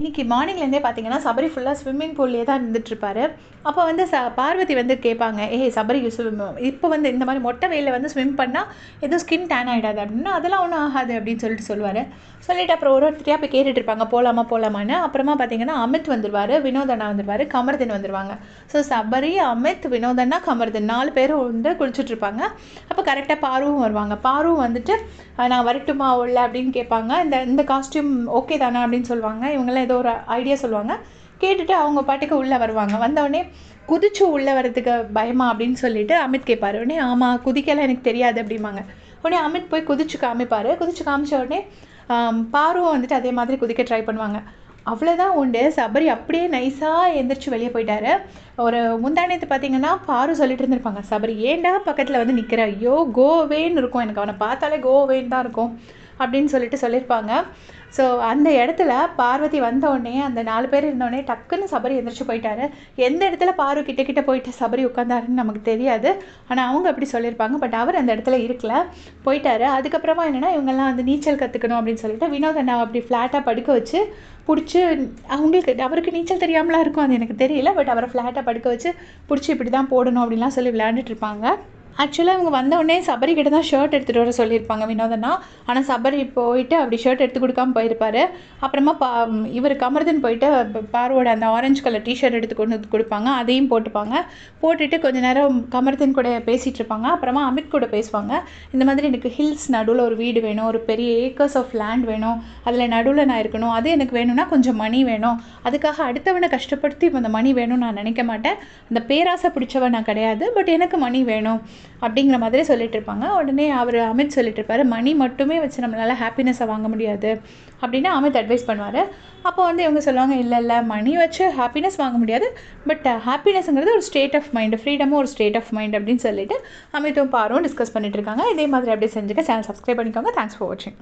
இன்னைக்கு மார்னிங்லேருந்தே பார்த்தீங்கன்னா சபரி ஃபுல்லாக ஸ்விம்மிங் பூல்லே தான் இருந்துகிட்ருப்பாரு. அப்போ வந்து பார்வதி வந்து கேட்பாங்க, சபரி இப்போ வந்து இந்த மாதிரி மொட்டை வெயிலில் வந்து ஸ்விம் பண்ணால் எதுவும் ஸ்கின் டேன் ஆகிடாது அப்படின்னா, அதெல்லாம் ஒன்றும் ஆகாது அப்படின்னு சொல்லுவார். சொல்லிவிட்டு அப்புறம் ஒருத்தரையாக போய் கேட்டுட்டு இருப்பாங்க, போகலாமான்னு. அப்புறமா பார்த்தீங்கன்னா அமித் வந்துடுவார், வினோதண்ணா வந்துடுவார், கமர்தன் வந்துடுவாங்க. ஸோ சபரி, அமித், வினோதண்ணா, கமர்தன் 4 பேரும் வந்து குளிச்சுட்ருப்பாங்க. அப்போ கரெக்டாக பாருவும் வருவாங்க. பாருவும் வந்துட்டு நான் வரட்டுமா உள்ள அப்படின்னு கேட்பாங்க. இந்த காஸ்டியூம் ஓகே தானே அப்படின்னு சொல்லுவாங்க. இவங்கெல்லாம் ஏதோ ஒரு ஐடியா சொல்லுவாங்க. கேட்டுட்டு அவங்க பாட்டுக்கு உள்ளே வருவாங்க. வந்தவுடனே குதிச்சு உள்ளே வரதுக்கு பயமா அப்படின்னு சொல்லிட்டு அமித் கேட்பார். உடனே ஆமாம், குதிக்கலாம் எனக்கு தெரியாது அப்படிம்பாங்க. உடனே அமித் போய் குதிச்சு காமிப்பார். குதிச்சு காமிச்ச உடனே பாருவும் வந்துட்டு அதே மாதிரி குதிக்க ட்ரை பண்ணுவாங்க. அவ்வளோதான் உண்டு. சபரி அப்படியே நைஸாக எந்திரிச்சு வெளியே போயிட்டாரு. ஒரு முந்தானத்து பார்த்தீங்கன்னா பாரு சொல்லிட்டு இருந்திருப்பாங்க, சபரி ஏண்டா பக்கத்தில் வந்து நிற்கிற, ஐயோ கோவேன்னு இருக்கும், எனக்கு அவனை பார்த்தாலே கோவேன்னு தான் இருக்கும் அப்படின்னு சொல்லியிருப்பாங்க. ஸோ அந்த இடத்துல பார்வதி வந்தோடனே அந்த 4 பேர் இருந்தோடனே டக்குன்னு சபரி எந்திரிச்சு போயிட்டாரு. எந்த இடத்துல பாரு கிட்ட போயிட்டு சபரி உட்காந்தாருன்னு நமக்கு தெரியாது. ஆனால் அவங்க அப்படி சொல்லியிருப்பாங்க. பட் அவர் அந்த இடத்துல இருக்கல, போயிட்டாரு. அதுக்கப்புறமா என்னென்னா இவங்கெல்லாம் வந்து நீச்சல் கற்றுக்கணும் அப்படின்னு சொல்லிட்டு வினோதண்ணா அப்படி ஃப்ளாட்டாக படுக்க வச்சு பிடிச்சி, அவருக்கு நீச்சல் தெரியாமலாம் இருக்கும், அது எனக்கு தெரியல. பட் அவரை ஃப்ளாட்டாக படுக்க வச்சு பிடிச்சி இப்படி தான் போடணும் அப்படின்லாம் சொல்லி விளையாண்டுட்டு இருப்பாங்க. ஆக்சுவலாக இவங்க வந்தவுடனே சபரி கிட்ட தான் ஷர்ட் எடுத்துகிட்டு வர சொல்லியிருப்பாங்க வினோதண்ணா. ஆனால் சபரி போயிட்டு அப்படி ஷர்ட் எடுத்து கொடுக்காம போயிருப்பார். அப்புறமா இவர் கமர்தன் போயிட்டு பாருவோட அந்த ஆரஞ்சு கலர் டிஷர்ட் எடுத்து கொண்டு வந்து கொடுப்பாங்க. அதையும் போட்டுட்டு கொஞ்சம் நேரம் கமர்தன் கூட பேசிகிட்டு இருப்பாங்க. அப்புறமா அமித் கூட பேசுவாங்க. இந்த மாதிரி எனக்கு ஹில்ஸ் நடுவில் ஒரு வீடு வேணும், ஒரு பெரிய ஏக்கர்ஸ் ஆஃப் லேண்ட் வேணும், அதில் நடுவில் நான் இருக்கணும், அது எனக்கு வேணும்னா கொஞ்சம் மணி வேணும், அதுக்காக அடுத்தவனை கஷ்டப்படுத்தி அந்த மணி வேணும்னு நான் நினைக்க மாட்டேன், அந்த பேராசை பிடிச்சவன் நான் கிடையாது, பட் எனக்கு மணி வேணும் அப்படிங்கிற மாதிரி சொல்லிட்டு இருப்பாங்க. உடனே அவர் அமித் சொல்லிட்டு இருப்பார், மணி மட்டுமே வச்சு நம்மளால் ஹாப்பினஸை வாங்க முடியாது அப்படின்னு அமித் அட்வைஸ் பண்ணுவார். அப்போ வந்து இவங்க சொல்லுவாங்க, இல்லை மணி வச்சு ஹாப்பினஸ் வாங்க முடியாது, பட் ஹாப்பினஸ்ங்கிறது ஒரு ஸ்டேட் ஆஃப் மைண்டு, ஃப்ரீடமும் ஒரு ஸ்டேட் ஆஃப் மைண்ட் அப்படின்னு சொல்லிட்டு அமித்தும் பாரும் டிஸ்கஸ் பண்ணிட்டு இருக்காங்க. இதே மாதிரி அப்படியே செஞ்சுக்க சேனல் சப்ஸ்கிரைப் பண்ணிக்கோங்க. தேங்க்ஸ் ஃபார் வாட்சிங்.